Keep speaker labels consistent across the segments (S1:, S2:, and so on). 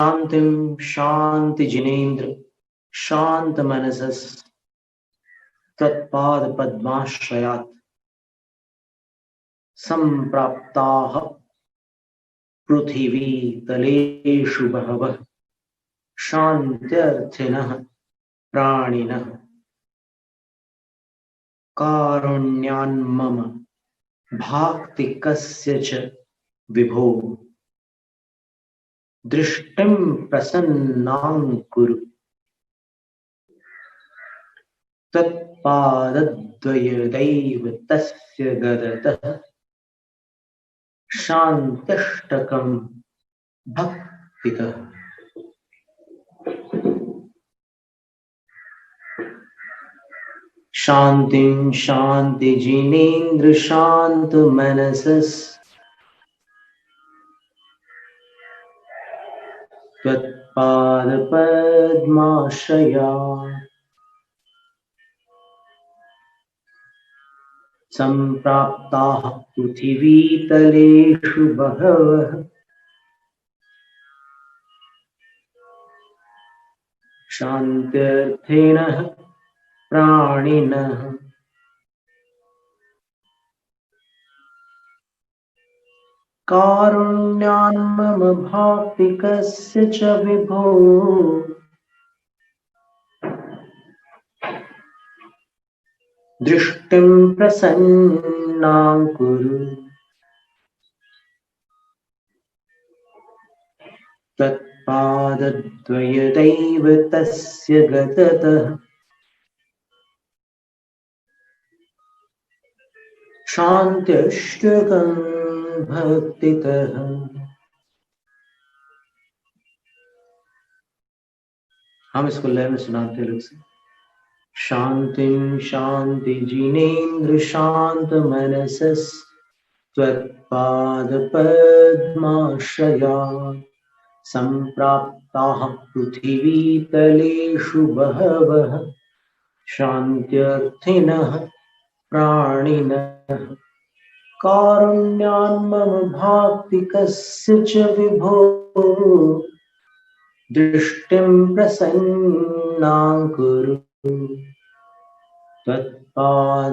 S1: शांतिं शांति जिनेन्द्र शांत मनसस तत्पाद पद्माश्रयात् संप्राप्ताः पृथिवी तलेषु बहवः शान्त्यर्थिनः प्राणिनः कारुण्यान्मम भाक्ति कस्य च विभो दृष्टिं प्रसन्नां कुरु तत्पादद्वयदैव तस्य गदतः शान्त्यष्टकं भक्तितः। शान्तिं शान्ति जिनेन्द्र शान्त मनसस् त्वत्पाद पद्माश्रया संप्राप्ताः पृथिवीतलेषु बहवः शान्त्यर्थिनः प्राणिनः कारुण्यान्मम भाक्ति कस्य च विभो दृष्टिं प्रसन्नां कुरु तत्पादद्वयदैव तस्य गततः शान्त्यष्टकं भक्तितः। हम इसको लय में सुनाते लोग से। शान्तिं शान्ति जिनेन्द्र शान्त मनसस् त्वत्पाद पद्माश्रयात् संप्राप्ताः पृथिवीतलेषु बहवः शान्त्यर्थिनः प्राणिनः कारुण्यान्मम भाक्ति कस्य च विभो दृष्टिं प्रसन्नां कुरु तत्पादद्वयदैव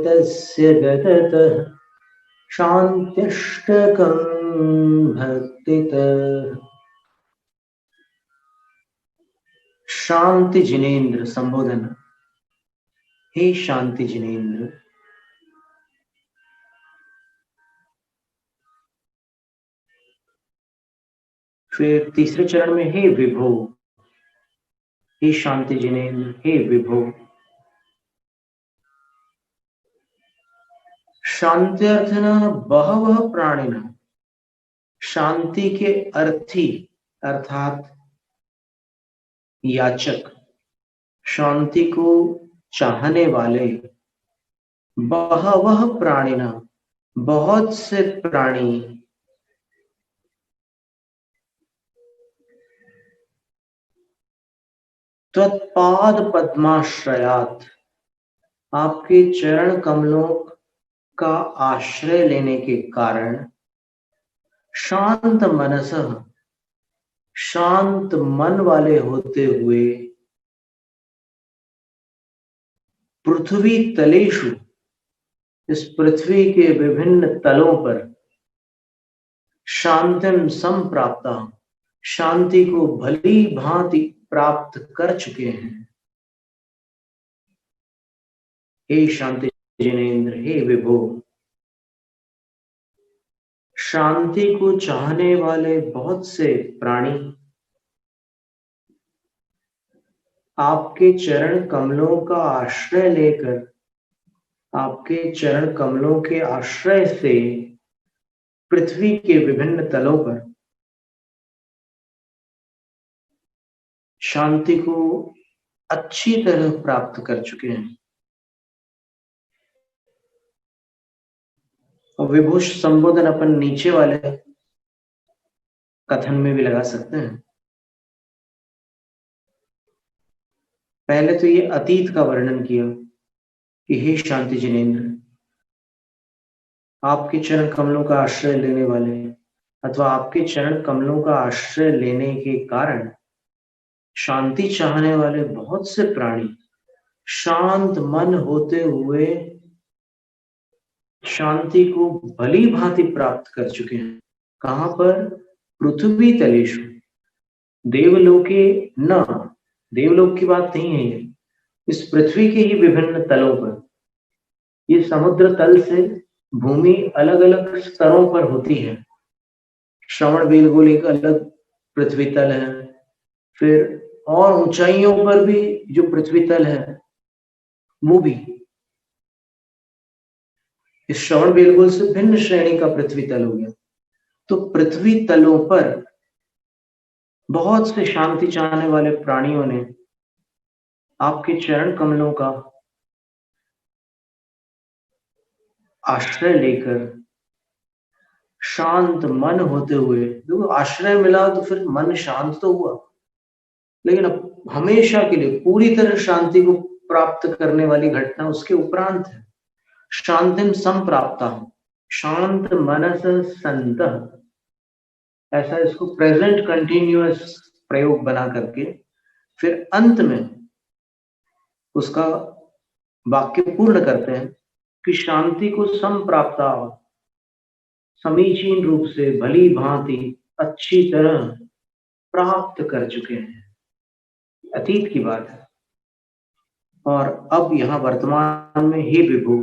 S1: तस्य गततः शान्त्यष्टकं भक्तितः। शांति जिनेन्द्र संबोधन। हे शांति जिनेन्द्र, फिर तीसरे चरण में हे विभो, हे शांति जिनेन्द्र, हे विभो। शान्त्यर्थिनः बहवः प्राणिनः, शांति के अर्थी अर्थात याचक, शांति को चाहने वाले, बहवः प्राणिनः बहुत से प्राणी त्वत्पाद पद्माश्रयात् आपके चरण कमलों का आश्रय लेने के कारण शांत मनसः शांत मन वाले होते हुए पृथ्वी तलेषु इस पृथ्वी के विभिन्न तलों पर शांतिम संप्राप्ता शांति को भली भांति प्राप्त कर चुके हैं। हे शांति जिनेन्द्र, हे विभो, शांति को चाहने वाले बहुत से प्राणी आपके चरण कमलों का आश्रय लेकर, आपके चरण कमलों के आश्रय से पृथ्वी के विभिन्न तलों पर शांति को अच्छी तरह प्राप्त कर चुके हैं। और विभूष संबोधन अपन नीचे वाले कथन में भी लगा सकते हैं। पहले तो ये अतीत का वर्णन किया कि हे शांति जिनेन्द्र, आपके चरण कमलों का आश्रय लेने वाले अथवा आपके चरण कमलों का आश्रय लेने के कारण शांति चाहने वाले बहुत से प्राणी शांत मन होते हुए शांति को भली भांति प्राप्त कर चुके हैं। कहां पर? पृथ्वी तलेषु देवलोके न, देवलोक की बात नहीं है ये, इस पृथ्वी के ही विभिन्न तलों पर। ये समुद्र तल से भूमि अलग अलग स्तरों पर होती है। श्रवण बेलगोल एक अलग पृथ्वी तल है, फिर और ऊंचाइयों पर भी जो पृथ्वी तल है वो भी इस श्रवण बेलगोल से भिन्न श्रेणी का पृथ्वी तल हो गया। तो पृथ्वी तलों पर बहुत से शांति चाहने वाले प्राणियों ने आपके चरण कमलों का आश्रय लेकर शांत मन होते हुए, देखो आश्रय मिला तो फिर मन शांत तो हुआ, लेकिन अब हमेशा के लिए पूरी तरह शांति को प्राप्त करने वाली घटना उसके उपरांत है। शांतिम संप्राप्ता, शांत मनस संतः, ऐसा इसको प्रेजेंट कंटिन्यूअस प्रयोग बना करके फिर अंत में उसका वाक्य पूर्ण करते हैं कि शांति को संप्राप्ता, समीचीन रूप से भली भांति अच्छी तरह प्राप्त कर चुके हैं। अतीत की बात है। और अब यहां वर्तमान में हे विभु,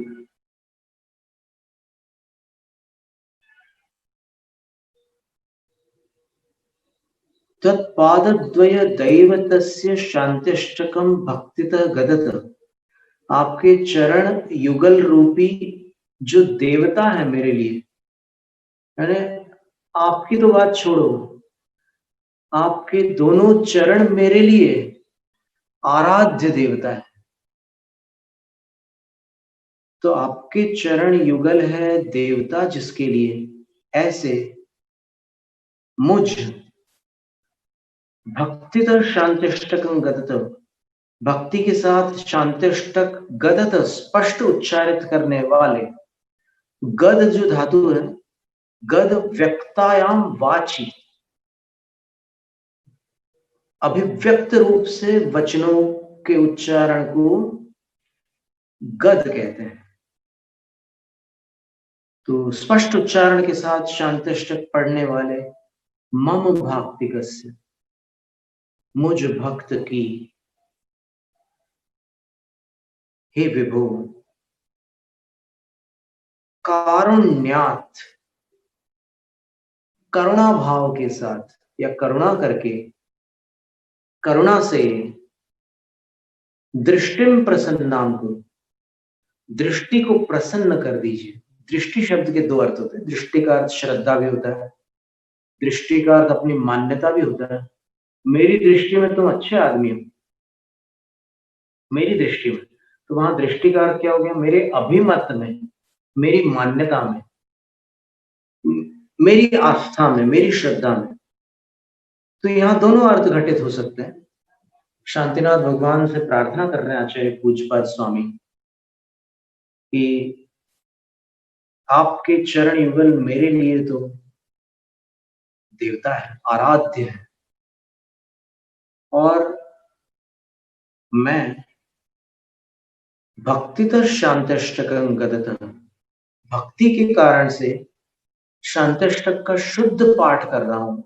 S1: तत्पादद्वय दैवतस्य शांतिष्टकम भक्तितः गदत, आपके चरण युगल रूपी जो देवता है मेरे लिए, यानी आपकी तो बात छोड़ो, आपके दोनों चरण मेरे लिए आराध्य देवता है। तो आपके चरण युगल है देवता जिसके लिए ऐसे मुझ भक्तितः शांतिष्टकं गदत, भक्ति के साथ शांतिष्टक गदत स्पष्ट उच्चारित करने वाले, गद जो धातु है, गद व्यक्तायाम वाची, अभिव्यक्त रूप से वचनों के उच्चारण को गद कहते हैं। तो स्पष्ट उच्चारण के साथ शांतिष्टक पढ़ने वाले मम भक्तिकस्य, मुझ भक्त की, हे विभो, कारुण्यात, करुणा भाव के साथ या करुणा करके, करुणा से, दृष्टिम प्रसन्नाम को, दृष्टि को प्रसन्न कर दीजिए। दृष्टि शब्द के दो अर्थ होते हैं। दृष्टि का अर्थ श्रद्धा भी होता है, दृष्टि का अर्थ अपनी मान्यता भी होता है। मेरी दृष्टि में तुम अच्छे आदमी हो, मेरी दृष्टि में, तो वहां दृष्टि का अर्थ क्या हो गया? मेरे अभिमत में, मेरी मान्यता में, मेरी आस्था में, मेरी श्रद्धा में। तो यहाँ दोनों अर्थ घटित हो सकते हैं। शांतिनाथ भगवान से प्रार्थना कर रहे हैं आचार्य पूज्यपाद स्वामी कि आपके चरण युगल मेरे लिए तो देवता है, आराध्य है, और मैं भक्तितः शांतिष्टकं गदतः, भक्ति के कारण से शांतिष्टक का शुद्ध पाठ कर रहा हूं,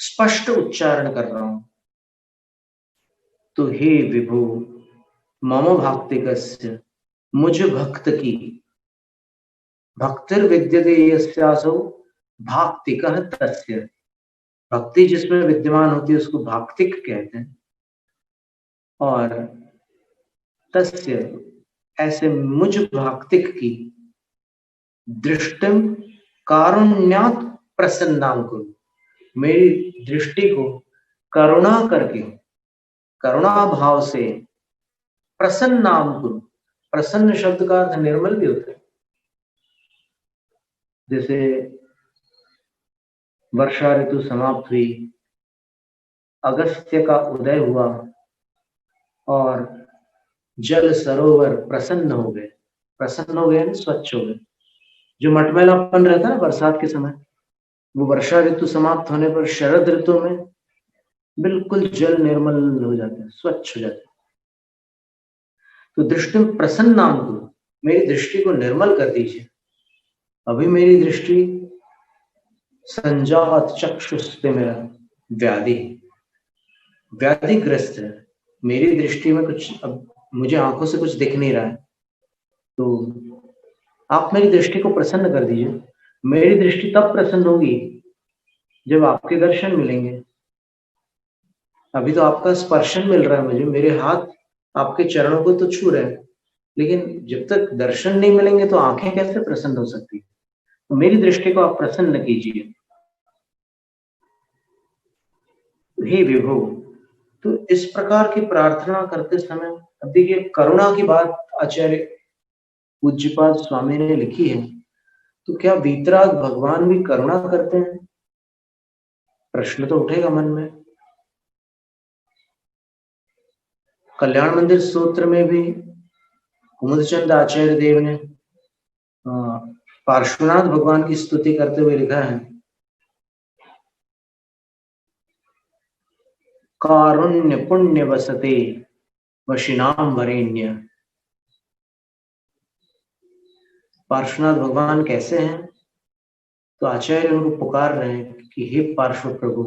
S1: स्पष्ट उच्चारण कर रहा हूं। तो हे विभु, मम भक्तिकस्य, मुझ भक्त की, भक्तिर विद्यते यस्यासौ भाक्तिकः तस्य, भक्ति जिसमें विद्यमान होती है उसको भाक्तिक कहते हैं। और तस्य, ऐसे मुझ भाक्तिक की, दृष्टिम कारुण्यात प्रसन्नाम को, मेरी दृष्टि को करुणा करके, करुणा भाव से प्रसन्नाम कुरु, प्रसन्न शब्द का अर्थ निर्मल भी होता है। जैसे वर्षा ऋतु समाप्त हुई, अगस्त्य का उदय हुआ और जल सरोवर प्रसन्न हो गए, प्रसन्न हो गए, स्वच्छ हो गए। जो मटमैलापन रहता है ना बरसात के समय, वो वर्षा ऋतु समाप्त होने पर शरद ऋतु में बिल्कुल जल निर्मल हो जाता है, स्वच्छ हो जाता है। तो दृष्टि प्रसन्नाम को, मेरी दृष्टि को निर्मल कर दीजिए। अभी मेरी दृष्टि संजात चक्षुस्ते मेरा व्याधिग्रस्त है, मेरी दृष्टि में कुछ, अब मुझे आंखों से कुछ दिख नहीं रहा है, तो आप मेरी दृष्टि को प्रसन्न कर दीजिए। मेरी दृष्टि तब प्रसन्न होगी जब आपके दर्शन मिलेंगे। अभी तो आपका स्पर्शन मिल रहा है मुझे, मेरे हाथ आपके चरणों को तो छू रहे हैं, लेकिन जब तक दर्शन नहीं मिलेंगे तो आंखें कैसे प्रसन्न हो सकती? तो मेरी दृष्टि को आप प्रसन्न कीजिए हे विभो। तो इस प्रकार की प्रार्थना करते समय, अब देखिए करुणा की बात आचार्य पूज्यपाद स्वामी ने लिखी है, तो क्या वीतराग भगवान भी करुणा करते हैं? प्रश्न तो उठेगा मन में। कल्याण मंदिर सूत्र में भी कुमुदचंद आचार्य देव ने पार्श्वनाथ भगवान की स्तुति करते हुए लिखा है, कारुण्य पुण्य वसते वशिनाम वरेण्य। पार्श्वनाथ भगवान कैसे हैं? तो आचार्य उनको पुकार रहे हैं कि हे पार्श्व प्रभु,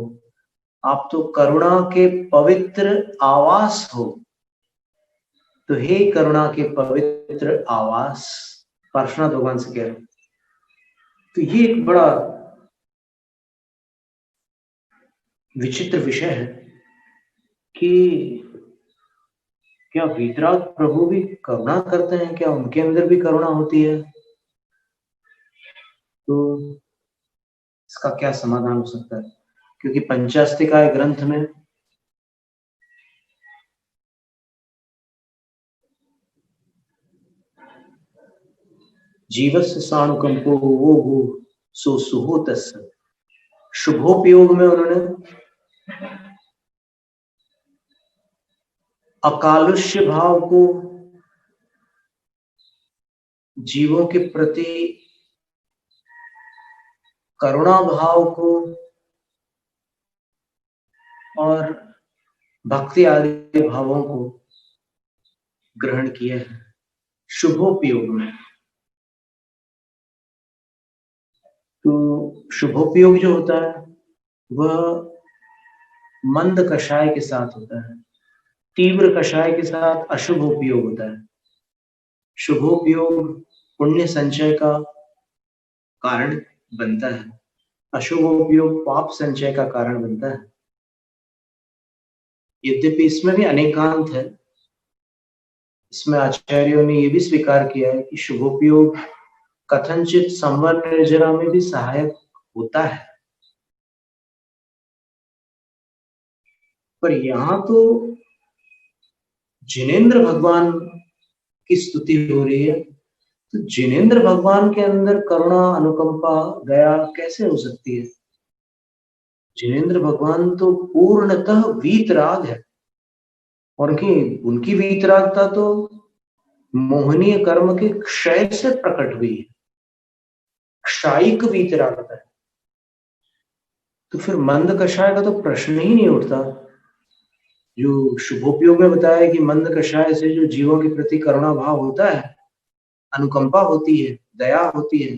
S1: आप तो करुणा के पवित्र आवास हो। तो हे करुणा के पवित्र आवास, पार्श्वनाथ भगवान से कह रहे हैं। तो ये एक बड़ा विचित्र विषय है कि क्या वीतराग प्रभु भी करुणा करते हैं? क्या उनके अंदर भी करुणा होती है? तो इसका क्या समाधान हो सकता है? क्योंकि पंचास्तिकाय ग्रंथ में जीवस्य सानुकंपो वो सो सुहोतस्य, शुभोपयोग में उन्होंने अकालुष्य भाव को, जीवों के प्रति करुणा भाव को और भक्ति आदि भावों को ग्रहण किया है शुभोपयोग में। तो शुभोपयोग जो होता है वह मंद कषाय के साथ होता है, तीव्र कषाय के साथ अशुभ उपयोग होता है। शुभोपयोग पुण्य संचय का कारण बनता है, अशुभ उपयोग पाप संचय का कारण बनता है। यद्यपि इसमें भी अनेकांत है, इसमें आचार्यों ने यह भी स्वीकार किया है कि शुभोपयोग कथनचित संवर निर्जरा में भी सहायक होता है। पर यहां तो जिनेंद्र भगवान की स्तुति हो रही है, तो जिनेंद्र भगवान के अंदर करुणा, अनुकंपा, दया कैसे हो सकती है? जिनेंद्र भगवान तो पूर्णतः वीतराग है, और उनकी वीतरागता तो मोहनीय कर्म के क्षय से प्रकट हुई है, क्षायिक वीतरागता है। तो फिर मंद कषाय का तो प्रश्न ही नहीं उठता। जो शुभोपयोग में बताया कि मंद कषाय से जो जीवों के प्रति करुणा भाव होता है, अनुकंपा होती है, दया होती है,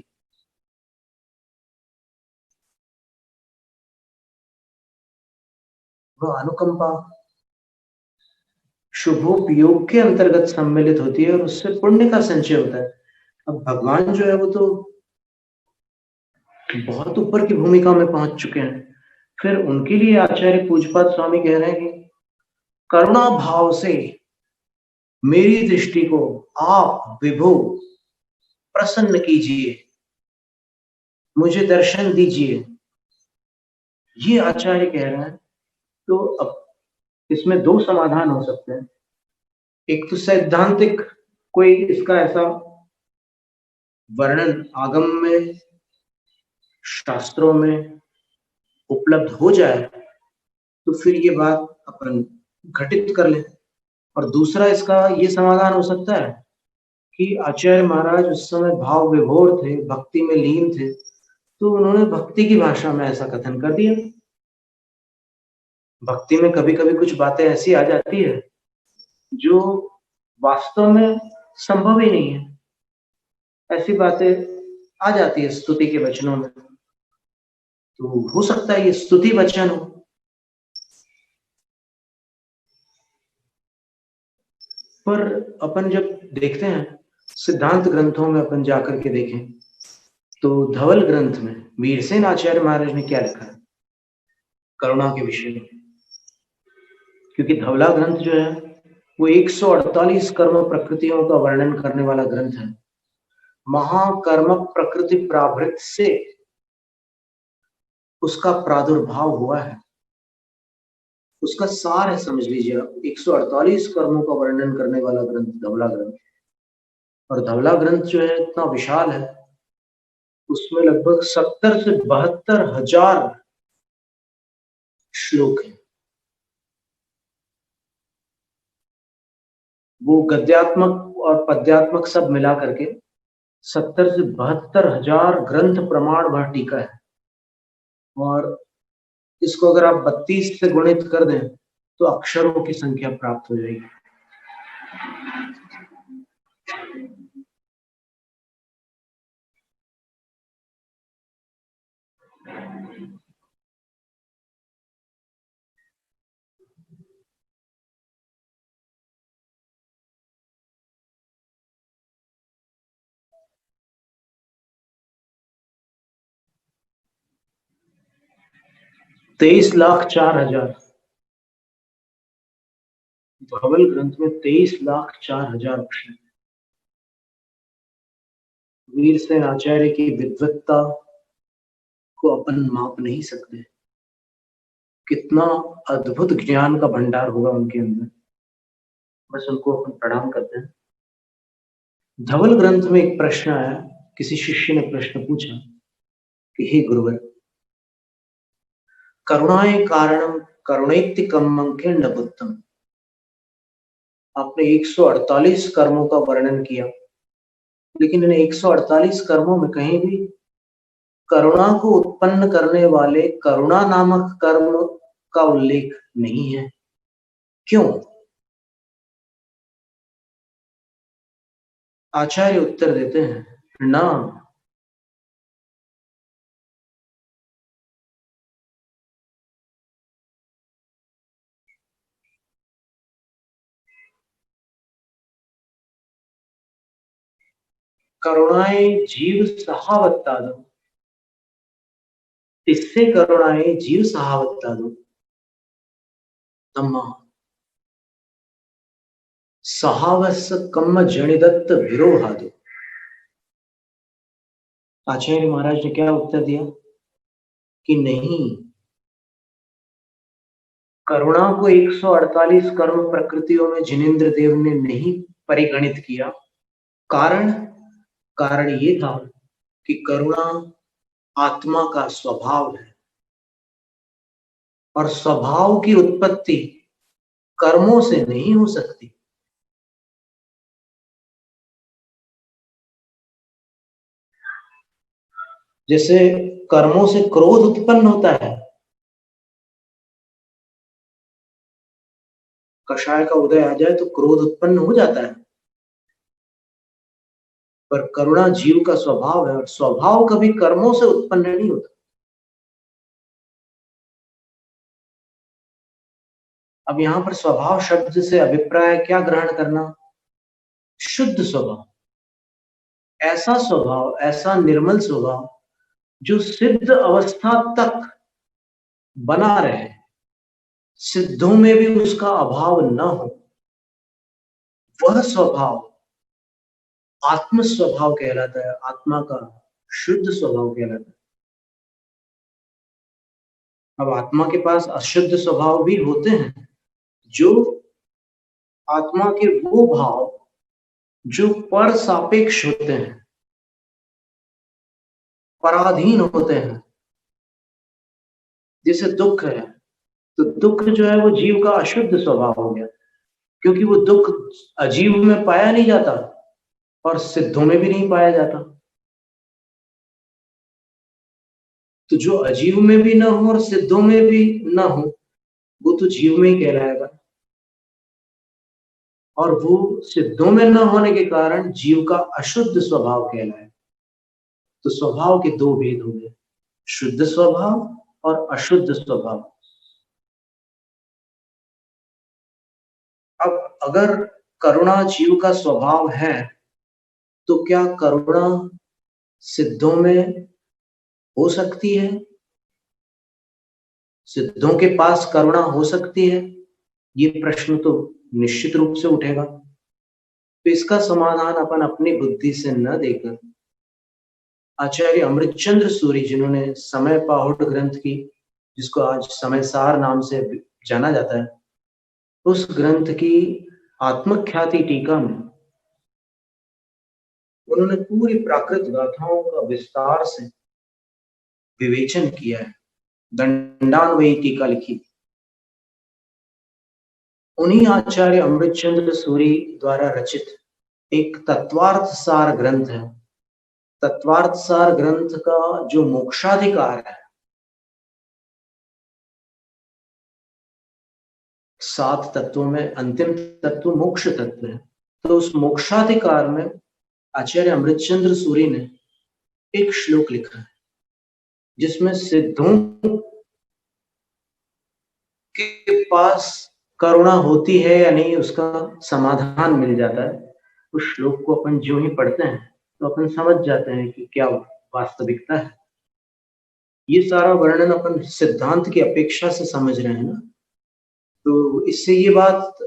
S1: वह अनुकंपा शुभोपयोग के अंतर्गत सम्मिलित होती है और उससे पुण्य का संचय होता है। अब भगवान जो है वो तो बहुत ऊपर की भूमिका में पहुंच चुके हैं, फिर उनके लिए आचार्य पूज्यपाद स्वामी कह रहे हैं कि करुणा भाव से मेरी दृष्टि को आप विभो प्रसन्न कीजिए, मुझे दर्शन दीजिए, ये आचार्य कह रहे हैं। तो अब इसमें दो समाधान हो सकते हैं। एक तो सैद्धांतिक कोई इसका ऐसा वर्णन आगम में, शास्त्रों में उपलब्ध हो जाए तो फिर ये बात अपन घटित कर लें। और दूसरा इसका ये समाधान हो सकता है कि आचार्य महाराज उस समय भाव विभोर थे, भक्ति में लीन थे, तो उन्होंने भक्ति की भाषा में ऐसा कथन कर दिया। भक्ति में कभी-कभी कुछ बातें ऐसी आ जाती है जो वास्तव में संभव ही नहीं है। ऐसी बातें आ जाती है स्तुति के वचनों में। तो हो सकता है ये स्तुति वचन हो। पर अपन जब देखते हैं सिद्धांत ग्रंथों में, अपन जाकर के देखें तो धवल ग्रंथ में वीरसेन आचार्य महाराज ने क्या लिखा है करुणा के विषय में। क्योंकि धवला ग्रंथ जो है वो 148 कर्म प्रकृतियों का वर्णन करने वाला ग्रंथ है। महाकर्म प्रकृति प्रावृत्त से उसका प्रादुर्भाव हुआ है, उसका सार है, समझ लीजिए आप। 148 कर्मों का वर्णन करने वाला ग्रंथ धवला ग्रंथ। और धवला ग्रंथ जो है इतना विशाल है, उसमें लगभग 70 से 72 हजार श्लोक है। वो गद्यात्मक और पद्यात्मक सब मिला करके 70 से 72 हजार ग्रंथ प्रमाण वह टीका है। और इसको अगर आप 32 से गुणित कर दें तो अक्षरों की संख्या प्राप्त हो जाएगी। तेईस लाख 4 हजार धवल ग्रंथ में 23 लाख 4 हजार अक्षर। वीरसेन आचार्य की विद्वत्ता को अपन माप नहीं सकते। कितना अद्भुत ज्ञान का भंडार होगा उनके अंदर। बस उनको अपन प्रणाम करते हैं। धवल ग्रंथ में एक प्रश्न आया, किसी शिष्य ने प्रश्न पूछा कि हे गुरुवर, करुणाए कारणम करुणैत्य कम्मंखे न बुद्धम। आपने 148 कर्मों का वर्णन किया, लेकिन इन 148 कर्मों में कहीं भी करुणा को उत्पन्न करने वाले करुणा नामक कर्म का उल्लेख नहीं है। क्यों? आचार्य उत्तर देते हैं, ना, करुणाए जीव सहावत्ता दो। इससे करुणाए जीव सहावत्ता दो तम्मा सहावस कम्म जनिदत्त विरोहादो। आचार्य महाराज ने क्या उत्तर दिया कि नहीं, करुणा को 148 कर्म प्रकृतियों में जिनेन्द्र देव ने नहीं परिगणित किया। कारण कारण ये था कि करुणा आत्मा का स्वभाव है और स्वभाव की उत्पत्ति कर्मों से नहीं हो सकती। जैसे कर्मों से क्रोध उत्पन्न होता है, कषाय का उदय आ जाए तो क्रोध उत्पन्न हो जाता है, पर करुणा जीव का स्वभाव है और स्वभाव कभी कर्मों से उत्पन्न नहीं होता। अब यहां पर स्वभाव शब्द से अभिप्राय क्या ग्रहण करना? शुद्ध स्वभाव, ऐसा स्वभाव, ऐसा निर्मल स्वभाव जो सिद्ध अवस्था तक बना रहे, सिद्धों में भी उसका अभाव न हो, वह स्वभाव आत्म स्वभाव कहलाता है। आत्मा का शुद्ध स्वभाव कहलाता है। अब आत्मा के पास अशुद्ध स्वभाव भी होते हैं, जो आत्मा के वो भाव जो पर सापेक्ष होते हैं, पराधीन होते हैं। जैसे दुख है, तो दुख जो है वो जीव का अशुद्ध स्वभाव हो गया, क्योंकि वो दुख अजीव में पाया नहीं जाता और सिद्धों में भी नहीं पाया जाता। तो जो अजीव में भी ना हो और सिद्धों में भी ना हो, वो तो जीव में ही कहलाएगा। और वो सिद्धों में न होने के कारण जीव का अशुद्ध स्वभाव कहलाए। तो स्वभाव के दो भेद हो गए, शुद्ध स्वभाव और अशुद्ध स्वभाव। अब अगर करुणा जीव का स्वभाव है, तो क्या करुणा सिद्धों में हो सकती है? सिद्धों के पास करुणा हो सकती है? ये प्रश्न तो निश्चित रूप से उठेगा। तो इसका समाधान अपन अपनी बुद्धि से न देकर आचार्य अमृतचंद्र सूरी, जिन्होंने समय पाहुड़ ग्रंथ की, जिसको आज समय सार नाम से जाना जाता है, उस ग्रंथ की आत्मख्याति टीका में उन्होंने पूरी प्राकृत गाथाओं का विस्तार से विवेचन किया है, दंडान्वयी टीका लिखी। उन्हीं आचार्य अमृतचंद्र सूरी द्वारा रचित एक तत्वार्थ सार ग्रंथ है। तत्वार्थ सार ग्रंथ का जो मोक्षाधिकार है, 7 तत्वों में अंतिम तत्व मोक्ष तत्व है। तो उस मोक्षाधिकार में आचार्य अमृतचंद्र सूरी ने एक श्लोक लिखा है, जिसमें सिद्धों के पास करुणा होती है या नहीं, उसका समाधान मिल जाता है। उस श्लोक को अपन जो ही पढ़ते हैं तो अपन समझ जाते हैं कि क्या वास्तविकता है। ये सारा वर्णन अपन सिद्धांत की अपेक्षा से समझ रहे हैं ना, तो इससे ये बात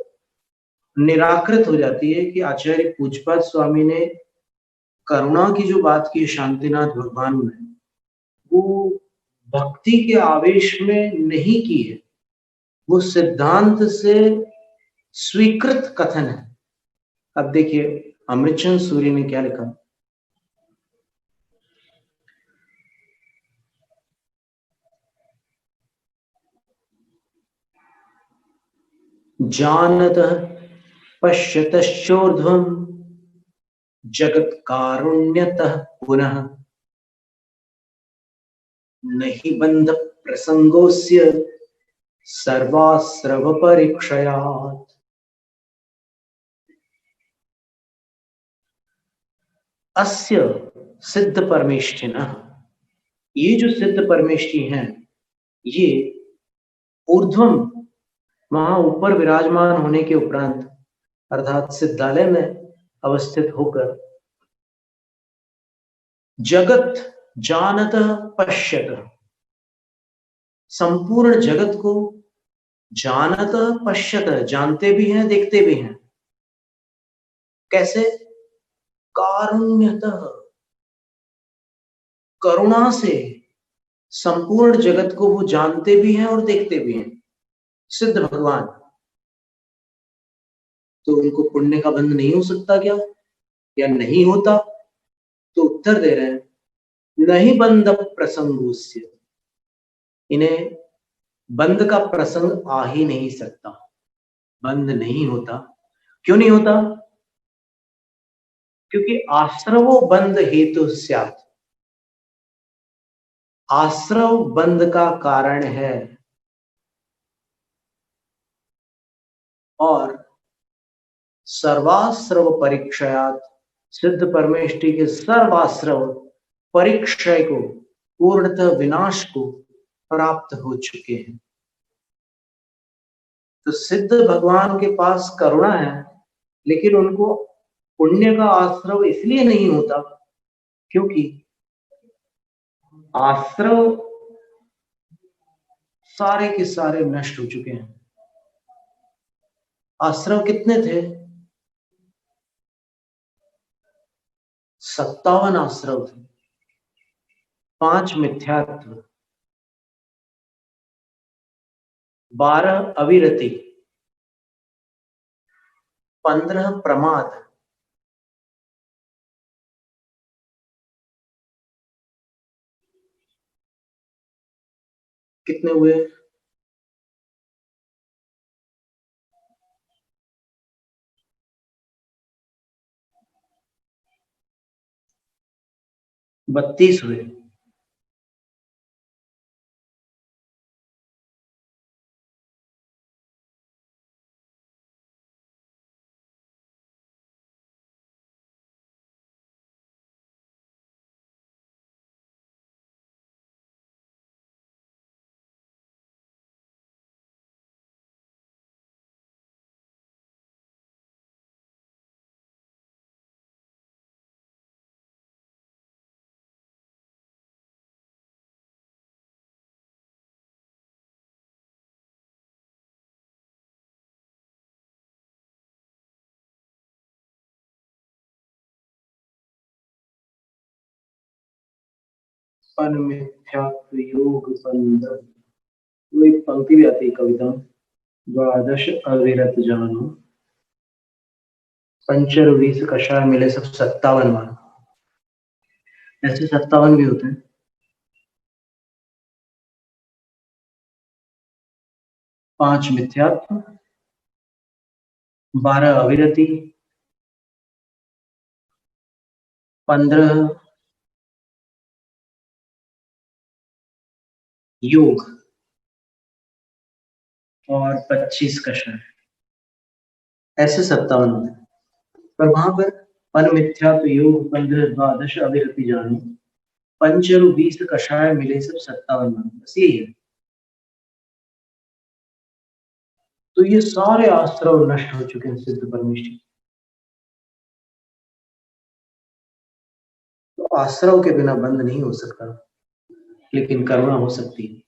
S1: निराकृत हो जाती है कि आचार्य पूजपाद स्वामी ने करुणा की जो बात की शांतिनाथ भगवान में, वो भक्ति के आवेश में नहीं की है, वो सिद्धांत से स्वीकृत कथन है। अब देखिए अमृतचंद सूरी ने क्या लिखा। जानतः पश्यतश्चोर्ध्वं जगत कारुण्यतः पुनः नहि बंध प्रसंगोस्य सर्वाश्रव परीक्षयात्। अस्य सिद्ध परमेष्ठिनः, ये जो सिद्ध परमेष्ठी हैं, ये ऊर्ध्वम, वहां ऊपर विराजमान होने के उपरांत अर्थात सिद्धालय में अवस्थित होकर जगत जानतः पश्यतः, संपूर्ण जगत को जानतः पश्यतः, जानते भी हैं देखते भी हैं। कैसे? कारुण्यतः, करुणा से संपूर्ण जगत को वो जानते भी हैं और देखते भी हैं। सिद्ध भगवान, तो उनको पुण्य का बंध नहीं हो सकता क्या, या नहीं होता? तो उत्तर दे रहे हैं, नहीं बंध प्रसंगोस्य, इन्हें बंध का प्रसंग आ ही नहीं सकता, बंध नहीं होता। क्यों नहीं होता? क्योंकि आश्रवो बंध हेतु स्यात्, आश्रव बंध का कारण है। और सर्वाश्रव परीक्षयात, सिद्ध परमेष्ठी के सर्वाश्रव परीक्षय को, पूर्णतः विनाश को प्राप्त हो चुके हैं। तो सिद्ध भगवान के पास करुणा है, लेकिन उनको पुण्य का आश्रव इसलिए नहीं होता क्योंकि आश्रव सारे के सारे नष्ट हो चुके हैं। आश्रव कितने थे? 57 आश्रव थे, 5 मिथ्यात्व, 12 अविरति, 15 प्रमाद, कितने हुए? 32 हुए। अनमिथ्यात्व योग बंधन। वो एक पंक्ति भी आती है कविता, द्वादश अविरत जानो, पंचर 20 कषाय मिले सब 57 मान। ऐसे 57 भी होते हैं। 5 मिथ्यात्व, 12 अविरति, 15 योग और 25 कषाय, ऐसे 57 होते हैं। पर वहां पर अनमिथ्यात्व योग 15 द्वादश अविरति जानो, पंचरु 20 कषाय मिले सब 57 मान, बस यही है। तो ये सारे आश्रव नष्ट हो चुके हैं सिद्ध परमेष्ठी। तो आश्रव के बिना बंध नहीं हो सकता, लेकिन करुणा हो सकती है।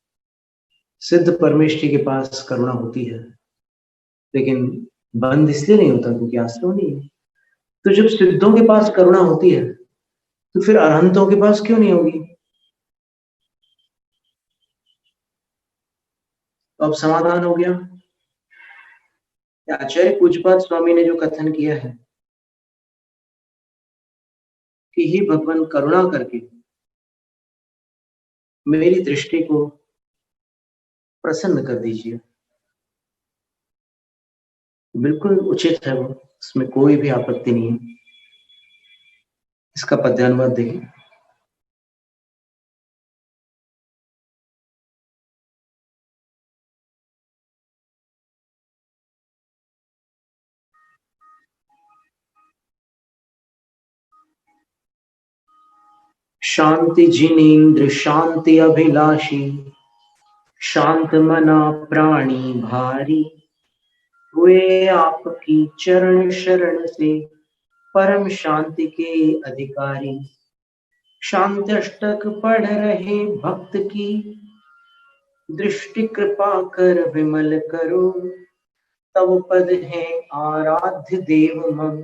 S1: सिद्ध परमेष्ठी के पास करुणा होती है, लेकिन बंध इसलिए नहीं होता क्योंकि आश्रव नहीं है। तो जब सिद्धों के पास करुणा होती है, तो फिर अरहंतों के पास क्यों नहीं होगी? तो अब समाधान हो गया। आचार्य पूज्यपाद स्वामी ने जो कथन किया है कि हे भगवान, करुणा करके मेरी दृष्टि को प्रसन्न कर दीजिए, बिल्कुल उचित है वो, उसमें कोई भी आपत्ति नहीं है। इसका पद्यानुवाद देखिए। शांति जिनेन्द्र शांति अभिलाषी, शांत मना प्राणी भारी, हुए आपकी चरण शरण से परम शांति के अधिकारी। शांति अष्टक पढ़ रहे भक्त की, दृष्टि कृपा कर विमल करो, तब पद है आराध्य देव मम,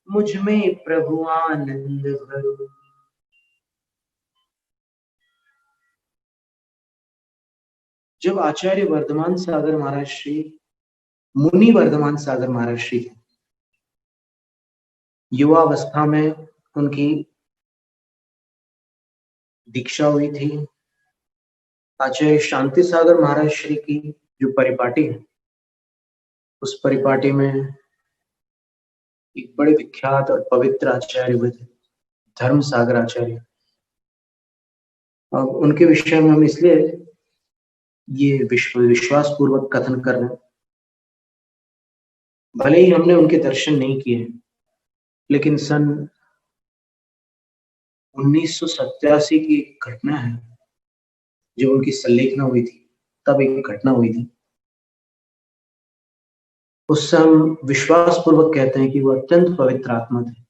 S1: मुझ में प्रभु आनंद भरो। जब आचार्य वर्धमान सागर महाराज श्री, मुनि वर्धमान सागर महाराज श्री युवावस्था में उनकी दीक्षा हुई थी, आचार्य शांति सागर महाराज श्री की जो परिपाटी है, उस परिपाटी में एक बड़े विख्यात और पवित्र आचार्य हुए थे, धर्म सागर आचार्य। अब उनके विषय में हम इसलिए ये विश्वास पूर्वक कथन कर रहे हैं, भले ही हमने उनके दर्शन नहीं किए, लेकिन सन 1987 की एक घटना है, जब उनकी संलेखना हुई थी, तब एक घटना हुई थी। उससे हम विश्वास पूर्वक कहते हैं कि वो अत्यंत पवित्र आत्मा थे।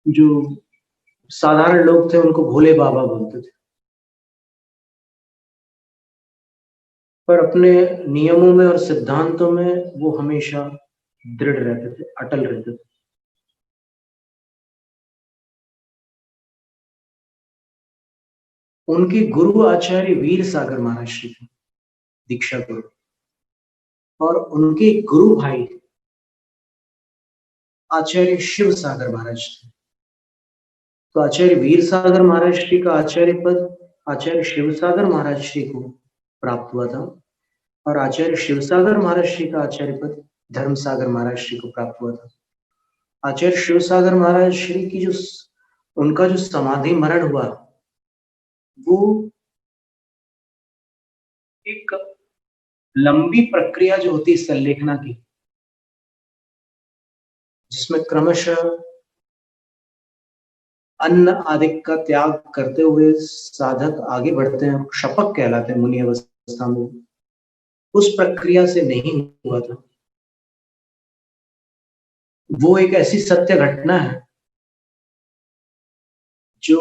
S1: जो साधारण लोग थे उनको भोले बाबा बोलते थे, पर अपने नियमों में और सिद्धांतों में वो हमेशा दृढ़ रहते थे, अटल रहते थे। उनके गुरु आचार्य वीर सागर महाराज श्री थे, दीक्षा गुरु, और उनके गुरु भाई आचार्य शिव सागर महाराज थे। तो आचार्य वीर सागर महाराज श्री का आचार्य पद आचार्य शिव सागर महाराज श्री को प्राप्त हुआ था, और आचार्य शिव सागर महाराज श्री का आचार्य पद धर्म सागर महाराज श्री को प्राप्त हुआ था। आचार्य शिव सागर महाराज श्री की जो उनका जो समाधि मरण हुआ, वो एक लंबी प्रक्रिया जो होती है संलेखना की, जिसमें क्रमशः अन्न आदि का त्याग करते हुए साधक आगे बढ़ते हैं, शपथ कहलाते हैं मुनि अवस्था में, उस प्रक्रिया से नहीं हुआ था। वो एक ऐसी सत्य घटना है जो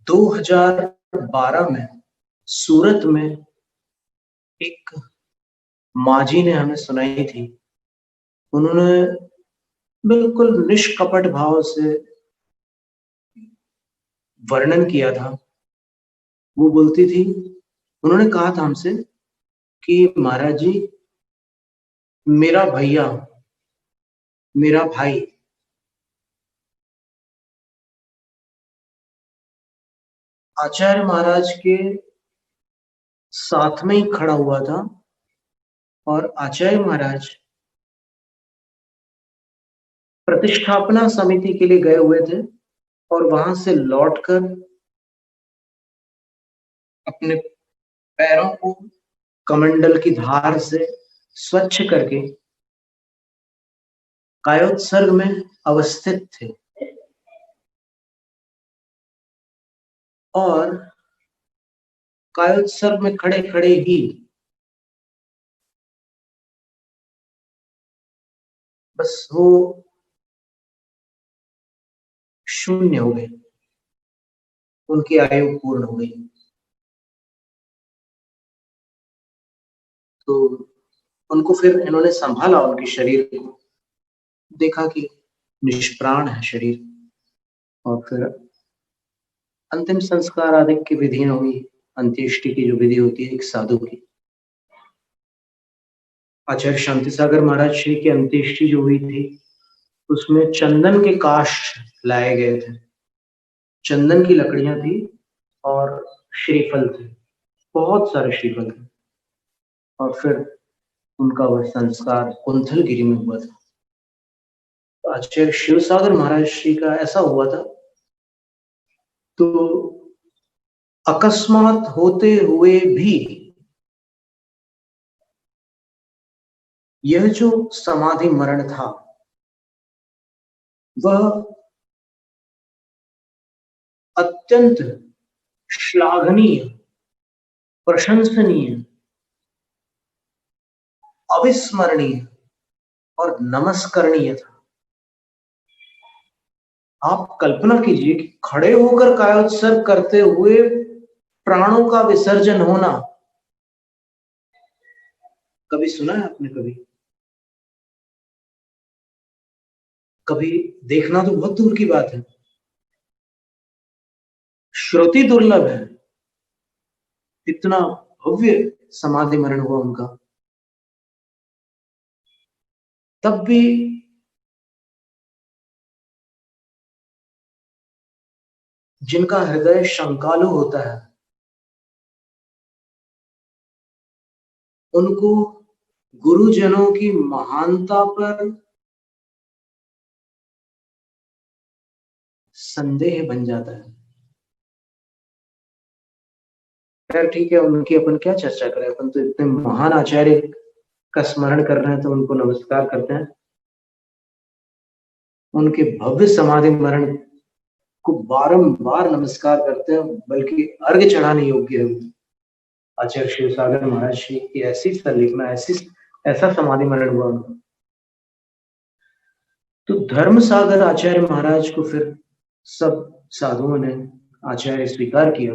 S1: 2012 में सूरत में एक माजी ने हमें सुनाई थी, उन्होंने बिल्कुल निष्कपट भाव से वर्णन किया था। वो बोलती थी, उन्होंने कहा था हमसे कि महाराज जी, मेरा भैया, मेरा भाई आचार्य महाराज के साथ में ही खड़ा हुआ था और आचार्य महाराज प्रतिष्ठापना समिति के लिए गए हुए थे और वहां से लौटकर अपने पैरों को कमंडल की धार से स्वच्छ करके कायोत्सर्ग में अवस्थित थे और कायोत्सर्ग में खड़े खड़े ही बस वो शून्य हो गए, उनकी आयु पूर्ण हो गई। तो उनको फिर इन्होंने संभाला, उनके शरीर को देखा कि निष्प्राण है शरीर, और फिर अंतिम संस्कार आदि की विधियां हुई। अंत्येष्टि की जो विधि होती है एक साधु की, आचार्य शांति सागर महाराज श्री की अंत्येष्टि जो हुई थी उसमें चंदन के काष्ठ लाए गए थे, चंदन की लकड़ियां थी और श्रीफल थे, बहुत सारे श्रीफल थे, और फिर उनका वह संस्कार कुंथलगिरी में हुआ था। तो आचार्य शिव सागर महाराज श्री का ऐसा हुआ था। तो अकस्मात होते हुए भी यह जो समाधि मरण था वह अत्यंत श्लाघनीय, प्रशंसनीय, अविस्मरणीय और नमस्करणीय था। आप कल्पना कीजिए कि खड़े होकर कायोत्सर्ग करते हुए प्राणों का विसर्जन होना, कभी सुना है आपने? कभी कभी देखना तो बहुत दूर की बात है, श्रुति दुर्लभ है। इतना भव्य समाधि मरण हुआ उनका, तब भी जिनका हृदय शंकालु होता है उनको गुरुजनों की महानता पर संदेह बन जाता है। खैर ठीक है, उनकी अपन क्या चर्चा करें, अपन तो इतने महान आचार्य का स्मरण कर रहे हैं तो उनको नमस्कार करते हैं। उनके भव्य समाधि मरण को बारंबार नमस्कार करते हैं, बल्कि अर्घ्य चढ़ाने योग्य है। आचार्य शिव सागर महाराज श्री की ऐसी संलिखना, ऐसा समाधि मरण हुआ उनका। तो धर्म सागर आचार्य महाराज को फिर सब साधुओं ने आचार्य स्वीकार किया।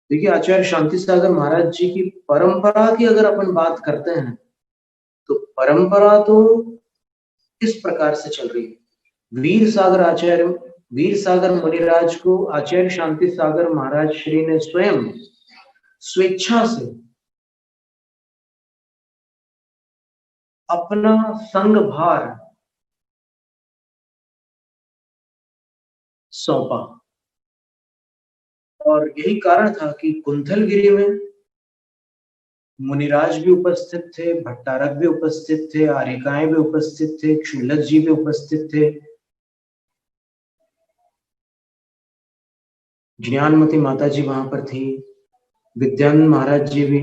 S1: देखिए, आचार्य शांति सागर महाराज जी की परंपरा की अगर अपन बात करते हैं तो परंपरा तो इस प्रकार से चल रही है। वीर सागर मुनिराज को आचार्य शांति सागर महाराज श्री ने स्वयं स्वेच्छा से अपना संग भार सौंपा, और यही कारण था कि कुंथलगिरी में मुनिराज भी उपस्थित थे, भट्टारक भी उपस्थित थे, आर्यकाएं भी उपस्थित थे, क्षुल्लक जी भी उपस्थित थे, ज्ञानमती माता जी वहां पर थी, विद्यानंद महाराज जी भी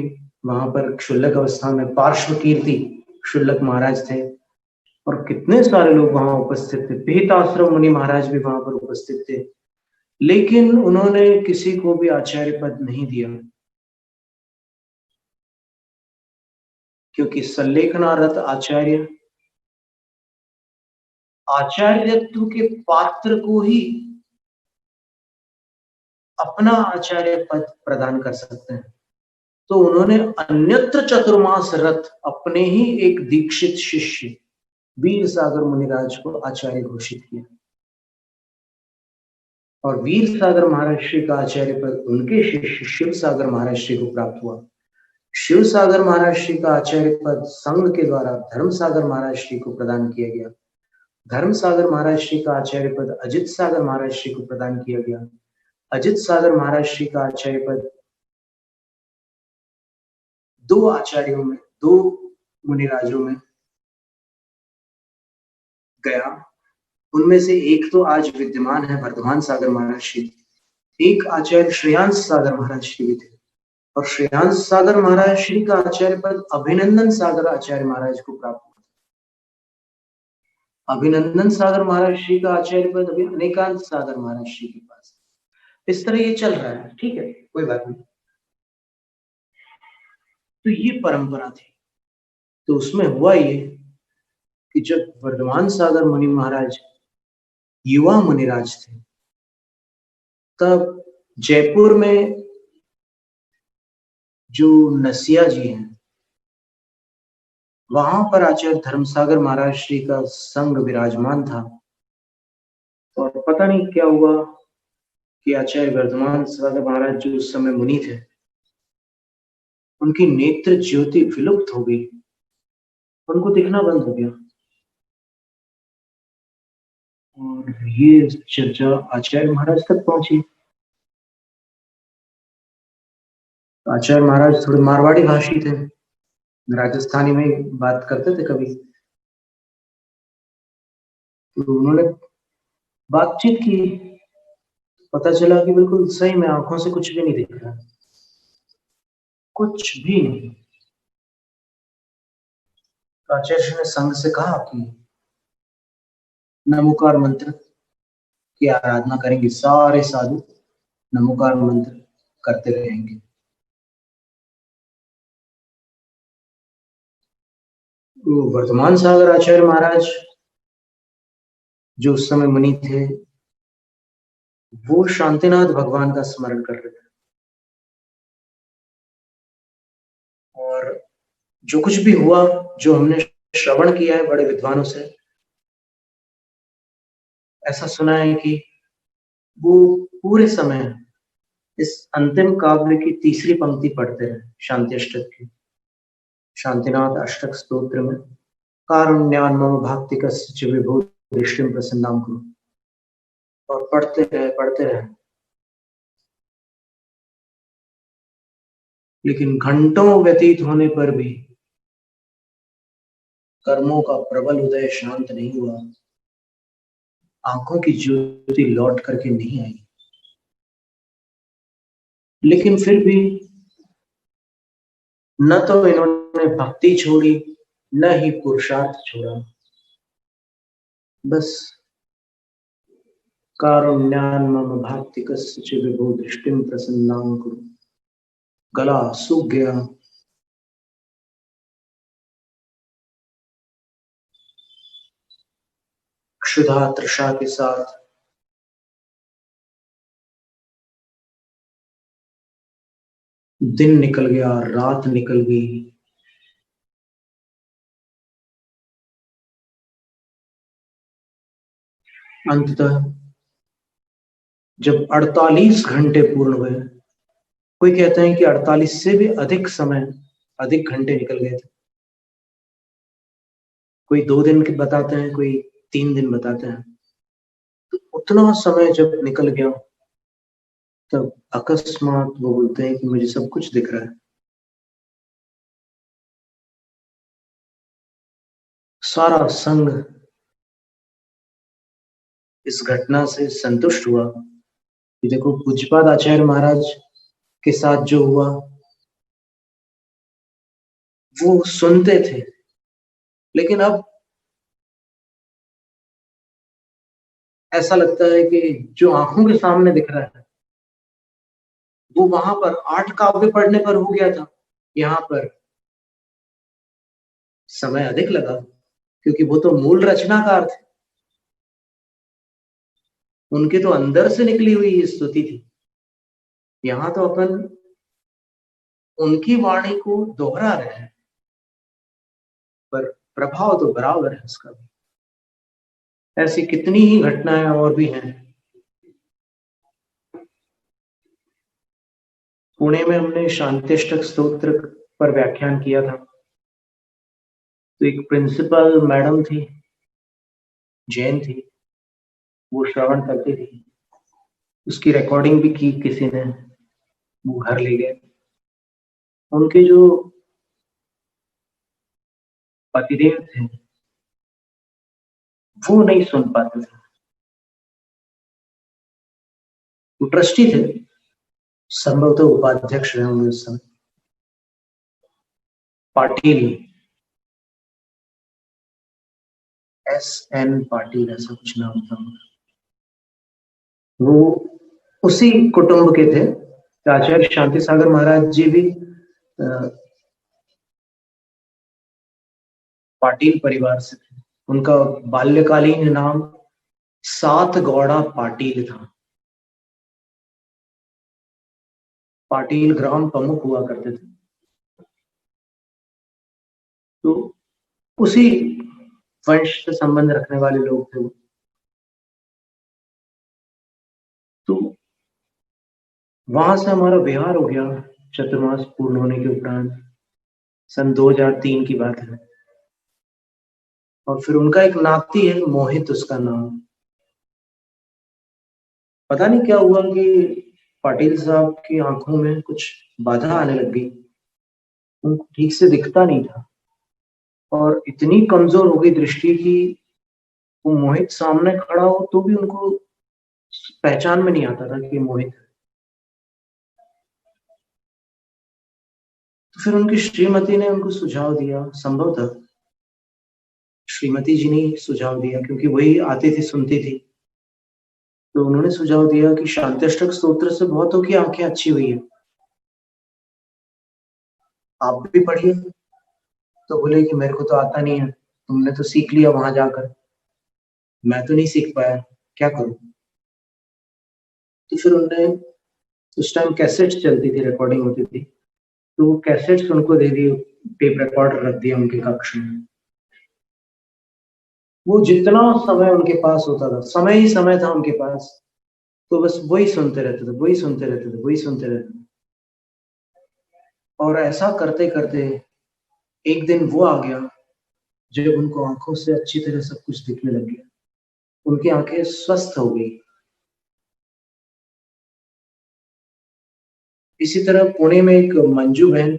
S1: वहां पर क्षुल्लक अवस्था में पार्श्व कीर्ति क्षुल्लक महाराज थे, और कितने सारे लोग वहां उपस्थित थे। पिहिताश्रम मुनि महाराज भी वहां पर उपस्थित थे, लेकिन उन्होंने किसी को भी आचार्य पद नहीं दिया, क्योंकि संलेखनारत आचार्य आचार्यत्व के पात्र को ही अपना आचार्य पद प्रदान कर सकते हैं। तो उन्होंने अन्यत्र चतुर्मास रथ अपने ही एक दीक्षित शिष्य वीर सागर मुनिराज को आचार्य घोषित किया, और वीर सागर महाराज श्री का आचार्य पद उनके शिष्य शिव सागर महाराज श्री को प्राप्त हुआ। शिव सागर महाराज श्री का आचार्य पद संघ के द्वारा धर्म सागर महाराज श्री को प्रदान किया गया। धर्म सागर महाराज श्री का आचार्य पद अजित सागर महाराज श्री को प्रदान किया गया। अजित सागर महाराज श्री का आचार्य पद दो आचार्यों में, दो मुनिराजों में गया। उनमें से एक तो आज विद्यमान है वर्धमान सागर महाराज श्री, एक आचार्य श्रेयांश सागर महाराज श्री भी थे, और श्रेयांश सागर महाराज श्री का आचार्य पद अभिनंदन सागर आचार्य महाराज को प्राप्त हुआ। अभिनंदन सागर महाराज श्री का आचार्य पद अभी अनेकांत सागर महाराज श्री के पास। इस तरह ये चल रहा है, ठीक है, कोई बात नहीं। तो ये परंपरा थी। तो उसमें हुआ ये कि जब वर्धमान सागर मुनि महाराज युवा मुनिराज थे, तब जयपुर में जो नसिया जी हैं, वहां पर आचार्य धर्मसागर महाराज श्री का संग विराजमान था। और पता नहीं क्या हुआ कि आचार्य वर्धमान सागर महाराज जो उस समय मुनि थे, उनकी नेत्र ज्योति विलुप्त हो गई, उनको दिखना बंद हो गया। और ये चर्चा आचार्य महाराज तक पहुंची। आचार्य महाराज थोड़े मारवाड़ी भाषी थे, राजस्थानी में बात करते थे कभी। तो उन्होंने बातचीत की, पता चला कि बिल्कुल सही में आंखों से कुछ भी नहीं दिख रहा, कुछ भी नहीं। तो आचार्य ने संघ से कहा कि नमोकार मंत्र की आराधना करेंगे, सारे साधु नमोकार मंत्र करते रहेंगे। तो वर्धमान सागर आचार्य महाराज जो उस समय मुनि थे, वो शांतिनाथ भगवान का स्मरण कर रहे थे, और जो कुछ भी हुआ, जो हमने श्रवण किया है बड़े विद्वानों से, ऐसा सुना है कि वो पूरे समय इस अंतिम काव्य की तीसरी पंक्ति पढ़ते रहे, शांति अष्टक की, शांतिनाथ अष्टक स्तोत्र में, कारुण्यान मम भाक्तिकस्य च विभो दृष्टिम प्रसन्नाम कुरु, और पढ़ते रहे। लेकिन घंटों व्यतीत होने पर भी कर्मों का प्रबल उदय शांत नहीं हुआ, आंखों की ज्योति लौट करके नहीं आई। लेकिन फिर भी न तो इन्होंने भक्ति छोड़ी, न ही पुरुषार्थ छोड़ा, बस कारुण्यान मम भाक्तिकस्य च विभो दृष्टिम प्रसन्नाम कुरु, गला सूख गया। क्षुधा तृषा के साथ दिन निकल गया, रात निकल गई। अंततः जब 48 घंटे पूर्ण हुए, कोई कहते हैं कि 48 से भी अधिक समय, अधिक घंटे निकल गए थे, कोई 2 दिन के बताते हैं, कोई 3 दिन बताते हैं। तो उतना समय जब निकल गया, तब अकस्मात वो बोलते हैं कि मुझे सब कुछ दिख रहा है। सारा संघ इस घटना से संतुष्ट हुआ कि देखो, पूज्यपाद आचार्य महाराज के साथ जो हुआ वो सुनते थे, लेकिन अब ऐसा लगता है कि जो आंखों के सामने दिख रहा है वो वहां पर 8 काव्य पढ़ने पर हो गया था, यहाँ पर समय अधिक लगा, क्योंकि वो तो मूल रचनाकार थे, उनके तो अंदर से निकली हुई स्तुति थी। यहाँ तो अपन उनकी वाणी को दोहरा रहे हैं, पर प्रभाव तो बराबर है उसका भी। ऐसी कितनी ही घटनाएं और भी हैं। पुणे में हमने शांतिष्ठक स्तोत्र पर व्याख्यान किया था, तो एक प्रिंसिपल मैडम थी, जैन थी, वो श्रवण करती थी, उसकी रिकॉर्डिंग भी की किसी ने, वो घर ले गए। उनके जो पतिदेव थे वो नहीं सुन पाते थे, वो ट्रस्टी थे, संभवतः उपाध्यक्ष रहे होंगे उस समय, पाटिल, SN पाटिल ऐसा कुछ नाम था। वो उसी कुटुंब के थे। आचार्य शांति सागर महाराज जी भी पाटिल परिवार से थे। उनका बाल्यकालीन नाम सात गौड़ा पाटिल था। पाटिल ग्राम प्रमुख हुआ करते थे। तो उसी वंश से संबंध रखने वाले लोग थे वो। तो वहां से हमारा विहार हो गया चतुर्मास पूर्ण होने के उपरांत, सन 2003 की बात है। और फिर उनका एक नाती है, मोहित उसका नाम। पता नहीं क्या हुआ कि पाटिल साहब की आंखों में कुछ बाधा आने लग गई, उनको ठीक से दिखता नहीं था और इतनी कमजोर हो गई दृष्टि की वो मोहित सामने खड़ा हो तो भी उनको पहचान में नहीं आता था कि मोहित है। तो फिर उनकी श्रीमती ने उनको सुझाव दिया, संभवतः श्रीमती जी ने सुझाव दिया क्योंकि वही आती थी सुनती थी। तो उन्होंने सुझाव दिया कि शांत्यष्टक स्तोत्र से बहुतों की आंखें अच्छी हुई है, आप भी पढ़िए। तो बोले कि मेरे को तो आता नहीं है, तुमने तो सीख लिया वहां जाकर, मैं तो नहीं सीख पाया, क्या करूं। तो फिर उन्होंने, उस टाइम कैसेट चलती थी, रिकॉर्डिंग होती थी, तो वो कैसेट्स उनको दे दी, टेप रिकॉर्डर रख दिया उनके कक्ष में। वो जितना समय उनके पास होता था, समय ही समय था उनके पास, तो बस वही सुनते रहते थे, वही सुनते रहते थे, वही सुनते रहते थे। और ऐसा करते करते एक दिन वो आ गया जब उनको आंखों से अच्छी तरह सब कुछ दिखने लग गया, उनकी आंखें स्वस्थ हो गई। इसी तरह पुणे में एक मंजू बहन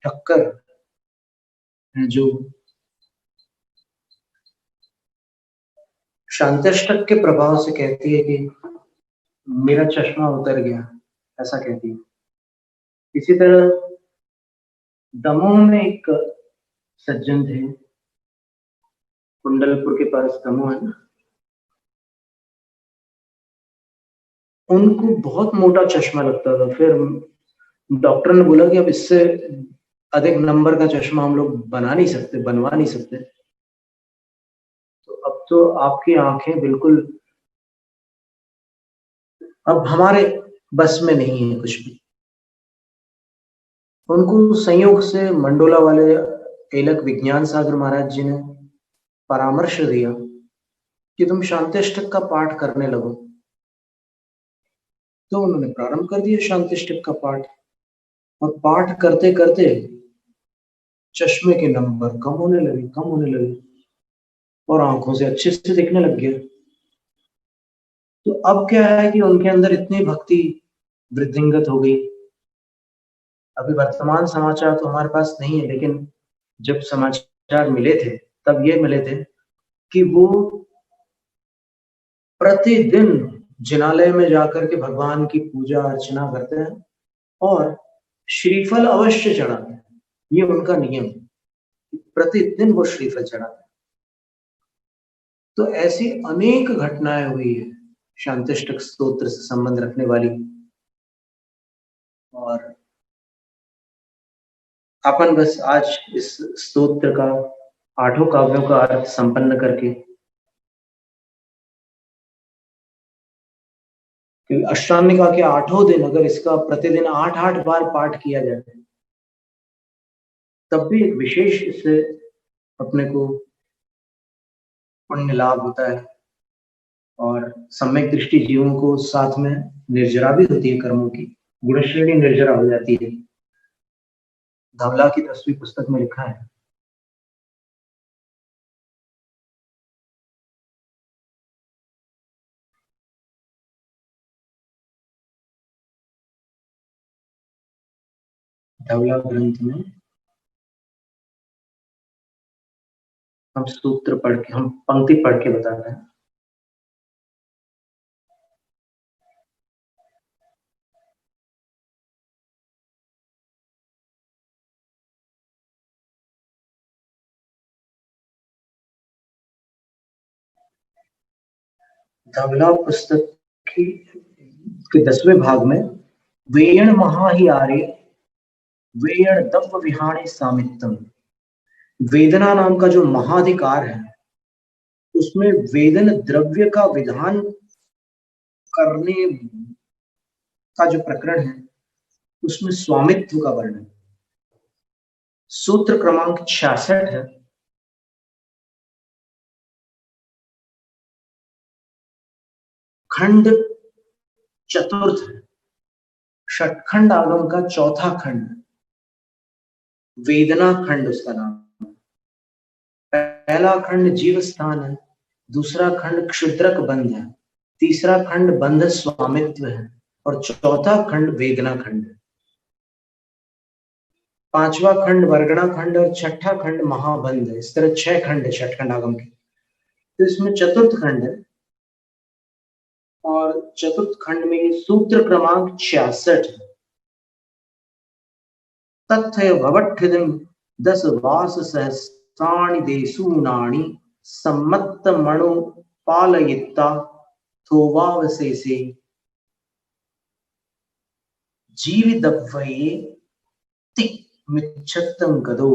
S1: ठक्कर है जो शांतिष्टक के प्रभाव से कहती है कि मेरा चश्मा उतर गया, ऐसा कहती है। इसी तरह दमोह में एक सज्जन थे, कुंडलपुर के पास दमोह है ना, उनको बहुत मोटा चश्मा लगता था। फिर डॉक्टर ने बोला कि अब इससे अधिक नंबर का चश्मा हम लोग बना नहीं सकते, बनवा नहीं सकते, तो अब तो आपकी आंखें बिल्कुल अब हमारे बस में नहीं है कुछ भी। उनको संयोग से मंडोला वाले तिलक विज्ञान सागर महाराज जी ने परामर्श दिया कि तुम शांतिष्टक का पाठ करने लगो। तो उन्होंने प्रारंभ कर दिया शांतिष्टक का पाठ, और पाठ करते करते चश्मे के नंबर कम होने लगे, कम होने लगे, और आंखों से अच्छे से दिखने लग गया। तो अब क्या है कि उनके अंदर इतनी भक्ति वृद्धिंगत हो गई। अभी वर्तमान समाचार तो हमारे पास नहीं है, लेकिन जब समाचार मिले थे तब ये मिले थे कि वो प्रतिदिन जिनालय में जाकर के भगवान की पूजा अर्चना करते हैं और श्रीफल अवश्य चढ़ाते हैं। ये उनका नियम है, प्रतिदिन वो श्रीफल चढ़ाते हैं। तो ऐसी अनेक घटनाएं हुई है शांतिष्टक स्तोत्र से संबंध रखने वाली। और अपन बस आज इस स्तोत्र का 8 काव्यों का अर्थ संपन्न करके, अष्टांगिका के 8 दिन अगर इसका प्रतिदिन 8-8 बार पाठ किया जाए तब भी एक विशेष इससे अपने को पुण्य लाभ होता है और सम्यक दृष्टि जीवों को साथ में निर्जरा भी होती है कर्मों की, गुणश्रेणी निर्जरा हो जाती है। धवला की 10वीं पुस्तक में लिखा है। धवला ग्रंथ में हम सूत्र पढ़ के, हम पंक्ति पढ़ के बता रहे हैं। धवला पुस्तक की के 10वें भाग में वेयण महा ही आर्य वेयण दव्य विहाणे सामित्तम, वेदना नाम का जो महाधिकार है उसमें वेदन द्रव्य का विधान करने का जो प्रकरण है उसमें स्वामित्व का वर्णन। सूत्र क्रमांक 66 है। खंड चतुर्थ है, षटखंड आगम का चौथा खंड, वेदना खंड उसका नाम। पहला खंड जीव स्थान है, दूसरा खंड क्षुद्रक बंध है, तीसरा खंड बंध स्वामित्व है और चौथा खंड वेदना खंड है। पांचवा खंड वर्गणा खंड और छठा खंड महाबंध है। इस तरह 6 खंड है षटखंड आगम के। तो इसमें चतुर्थ खंड है और चतुर्थ खंड में ये सूत्र क्रमांक 66 है। तथ्य भवट्ठिदिम 10 वास सहस्राणि देसूनानि सम्मत्त मणो पालयित्ता थोवावसेसे जीविदव्वये ति मिच्छत्तम गदो।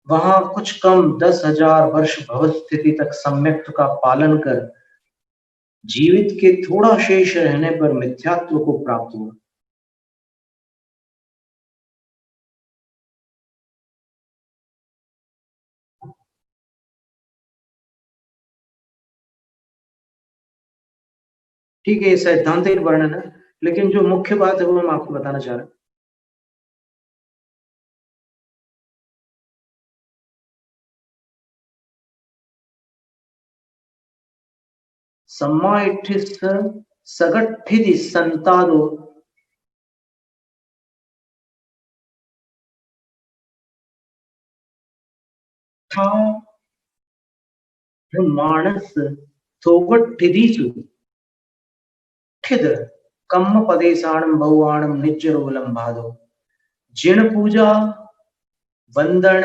S1: वहां कुछ कम 10,000 वर्ष भवस्थिति तक सम्यक्त का पालन कर जीवित के थोड़ा शेष रहने पर मिथ्यात्व को प्राप्त हुआ। ठीक है, ये सैद्धांतिक वर्णन है, लेकिन जो मुख्य बात है वो हम आपको बताना चाह रहे हैं। सम्माइठिस सगठिति संतादो था मानस थोगठिदिसु ठिद कम्म पदेशाणम बहुआणम निज्जरोलम भादो। जिन पूजा वंदन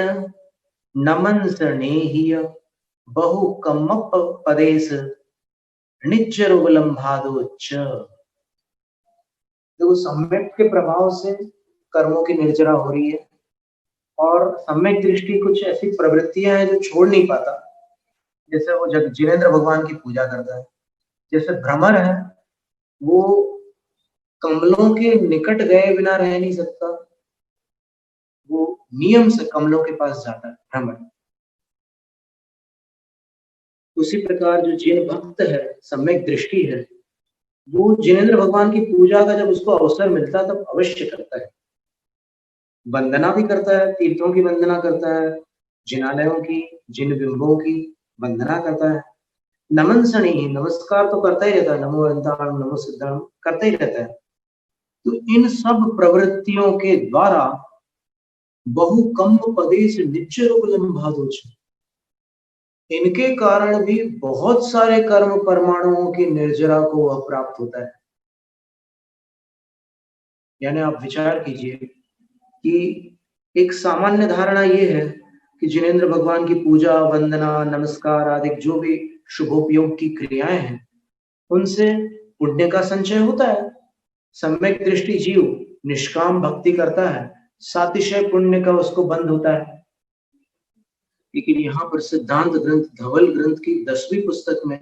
S1: नमन स्नेहिय बहु कम्म पदेश निज्जरोलम भादो च। देखो, सम्यक के प्रभाव से कर्मों की निर्जरा हो रही है और सम्यक दृष्टि कुछ ऐसी प्रवृत्तियां हैं जो छोड़ नहीं पाता। जैसे वो जब जिनेंद्र भगवान की पूजा करता है, जैसे भ्रमर है वो कमलों के निकट गए बिना रह नहीं सकता, वो नियम से कमलों के पास जाता है भ्रमर। उसी प्रकार जो जिन भक्त है, सम्यक दृष्टि है, वो जिनेंद्र भगवान की पूजा का जब उसको अवसर मिलता है तब अवश्य करता है। वंदना भी करता है, तीर्थों की वंदना करता है, जिनालयों की, जिन बिंबों की वंदना करता है। नमन सणी, नमस्कार तो करता ही रहता है, नमो अनंताणम नमो सिद्धाणम करता ही रहता है। तो इन सब प्रवृत्तियों के द्वारा बहु कम पदेश निच्चरोगलम भादोच, इनके कारण भी बहुत सारे कर्म परमाणुओं की निर्जरा को वह प्राप्त होता है। यानी आप विचार कीजिए कि एक सामान्य धारणा यह है कि जिनेंद्र भगवान की पूजा वंदना नमस्कार आदि जो भी शुभोपयोग की क्रियाएं हैं उनसे पुण्य का संचय होता है। सम्यक दृष्टि जीव निष्काम भक्ति करता है, सातिशय पुण्य का उसको बंध होता है। लेकिन यहाँ पर सिद्धांत ग्रंथ धवल ग्रंथ की 10वीं पुस्तक में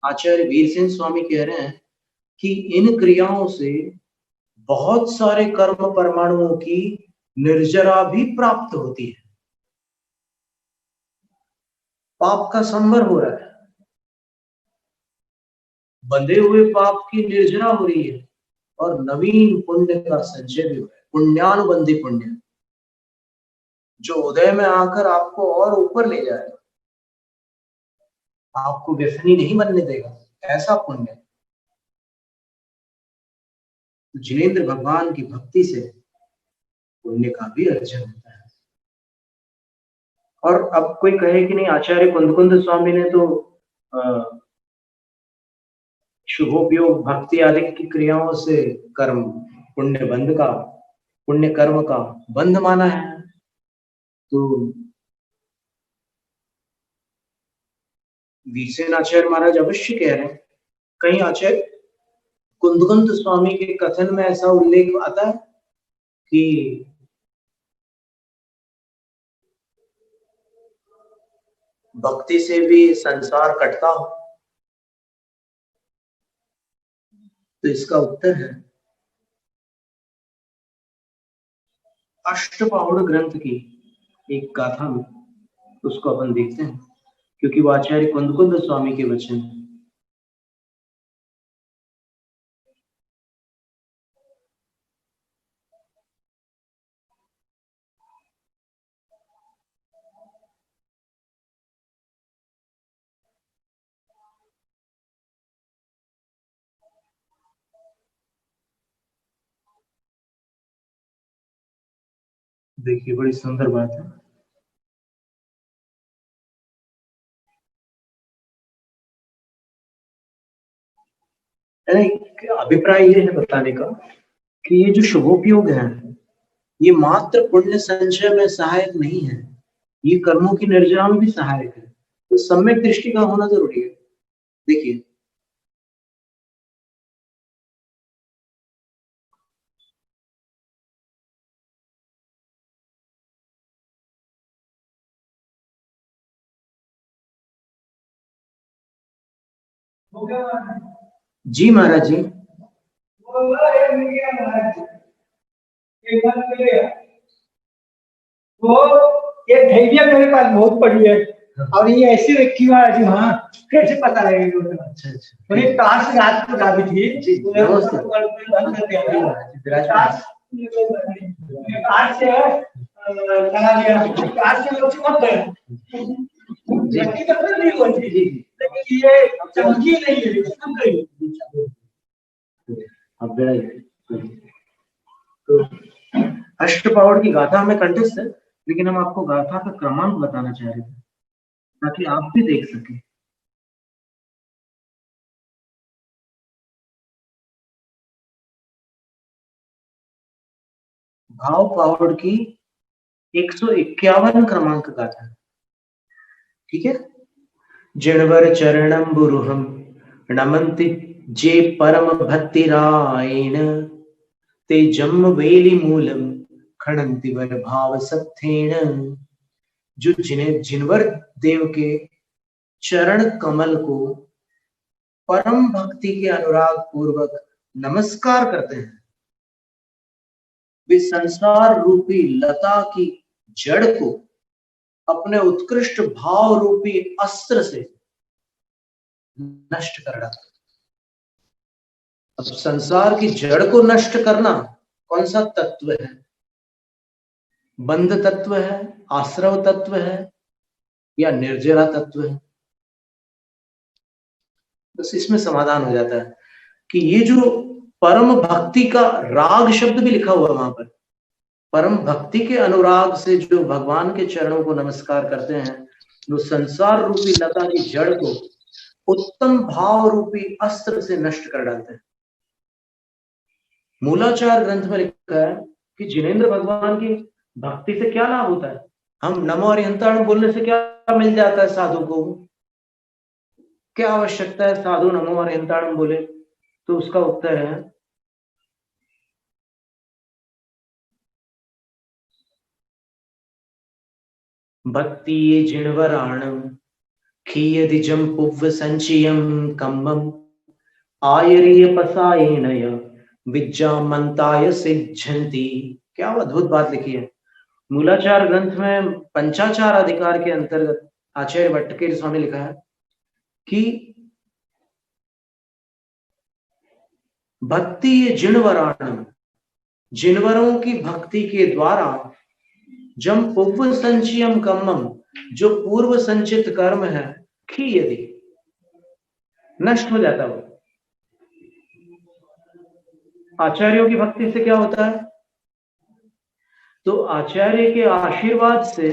S1: आचार्य वीरसेन स्वामी कह रहे हैं कि इन क्रियाओं से बहुत सारे कर्म परमाणुओं की निर्जरा भी प्राप्त होती है। पाप का संवर हो रहा है, बंधे हुए पाप की निर्जरा हो रही है और नवीन पुण्य का संचय भी हो रहा है। पुण्यानुबंधी पुण्य जो उदय में आकर आपको और ऊपर ले जाएगा, आपको व्यसनी नहीं बनने देगा, ऐसा पुण्य। तो जिनेंद्र भगवान की भक्ति से पुण्य का भी अर्जन होता है। और अब कोई कहे कि नहीं, आचार्य कुंदकुंद स्वामी ने तो शुभोपयोग भक्ति आदि की क्रियाओं से कर्म पुण्य कर्म का बंध माना है। तो वीरसेन आचार्य महाराज अवश्य कह रहे हैं, कहीं आचार्य कुंदकुंद स्वामी के कथन में ऐसा उल्लेख आता है कि भक्ति से भी संसार कटता हो? तो इसका उत्तर है अष्टपाहुड़ ग्रंथ की एक गाथा में, उसको अपन देखते हैं क्योंकि वो आचार्य कुंदकुंद स्वामी के वचन हैं। देखिए बड़ी सुंदर बात है। अभिप्राय ये है बताने का कि ये जो शुभोपयोग है ये मात्र पुण्य संचय में सहायक नहीं है, ये कर्मों की निर्जरा में भी सहायक है। तो सम्यक दृष्टि का होना जरूरी है। देखिए जी महाराज जी,
S2: वो ये थैलियां मेरे पास बहुत पड़ी है और ये ऐसी रखी हुआ है जी, हाँ कैसे पता लगेगा? अच्छा अच्छा, और ये ताश रात को दाबी थी जी, ताश से लगा दिया, ताश से लोग मत गए जी, तो फिर नहीं हुआ जी, लेकिन ये चमकी नहीं है, सब गई।
S1: अब तो अष्टपावड़ की गाथा हमें कंठस्थ है, लेकिन हम आपको गाथा का क्रमांक बताना चाह रहे थे ताकि आप भी देख सकें। भाव पावड़ की 151 क्रमांक गाथा, ठीक है। जिणवर चरणम बुरुहम नमन्ति जे परम भक्तिरायण ते जन्म वेली मूलम खणन्ति वर भाव सत्थेन। जो जिनवर देव के चरण कमल को परम भक्ति के अनुराग पूर्वक नमस्कार करते हैं, वे संसार रूपी लता की जड़ को अपने उत्कृष्ट भाव रूपी अस्त्र से नष्ट कर डालते। अब संसार की जड़ को नष्ट करना कौन सा तत्व है? बंध तत्व है, आश्रव तत्व है या निर्जरा तत्व है? बस इसमें समाधान हो जाता है कि ये जो परम भक्ति का राग शब्द भी लिखा हुआ वहां पर, परम भक्ति के अनुराग से जो भगवान के चरणों को नमस्कार करते हैं, वो संसार रूपी लता की जड़ को उत्तम भाव रूपी अस्त्र से नष्ट कर डालते हैं। मूलाचार ग्रंथ में लिखा है कि जिनेंद्र भगवान की भक्ति से क्या लाभ होता है? हम नमो अरिहंताणं बोलने से क्या मिल जाता है साधु को? क्या आवश्यकता है साधु नमो अरिहंताणं बोले? तो उसका उत्तर है भक्ति ये जिणवराणम खीयदिजं पुव्व संचयं कम्मम आयरीय पसायेनय विद्यामन्ताय सिद्ध्यन्ति। क्या अद्भुत बात लिखी है। मूलाचार ग्रंथ में पंचाचार अधिकार के अंतर्गत आचार्य भट्टकेर स्वामी लिखा है कि भक्ति ये जिनवराणम, जिनवरों की भक्ति के द्वारा जम पूर्व संचयम कर्मम, जो पूर्व संचित कर्म है, कि यदि नष्ट हो जाता हो। आचार्यों की भक्ति से क्या होता है? तो आचार्य के आशीर्वाद से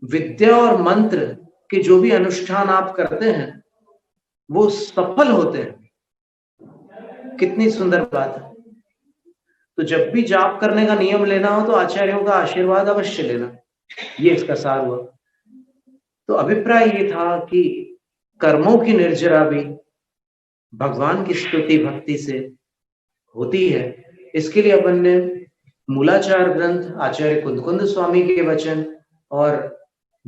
S1: विद्या और मंत्र के जो भी अनुष्ठान आप करते हैं वो सफल होते हैं। कितनी सुंदर बात है। तो जब भी जाप करने का नियम लेना हो तो आचार्यों का आशीर्वाद अवश्य लेना। ये इसका सार हुआ। तो अभिप्राय ये था कि कर्मों की निर्जरा भी भगवान की स्तुति भक्ति से होती है। इसके लिए अपन ने मूलाचार ग्रंथ, आचार्य कुंदकुंद स्वामी के वचन और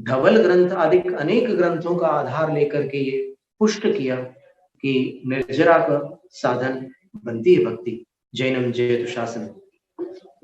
S1: धवल ग्रंथ आदि अनेक ग्रंथों का आधार लेकर के ये पुष्ट किया कि निर्जरा का साधन बनती है भक्ति। जैनम जयतु शासनम।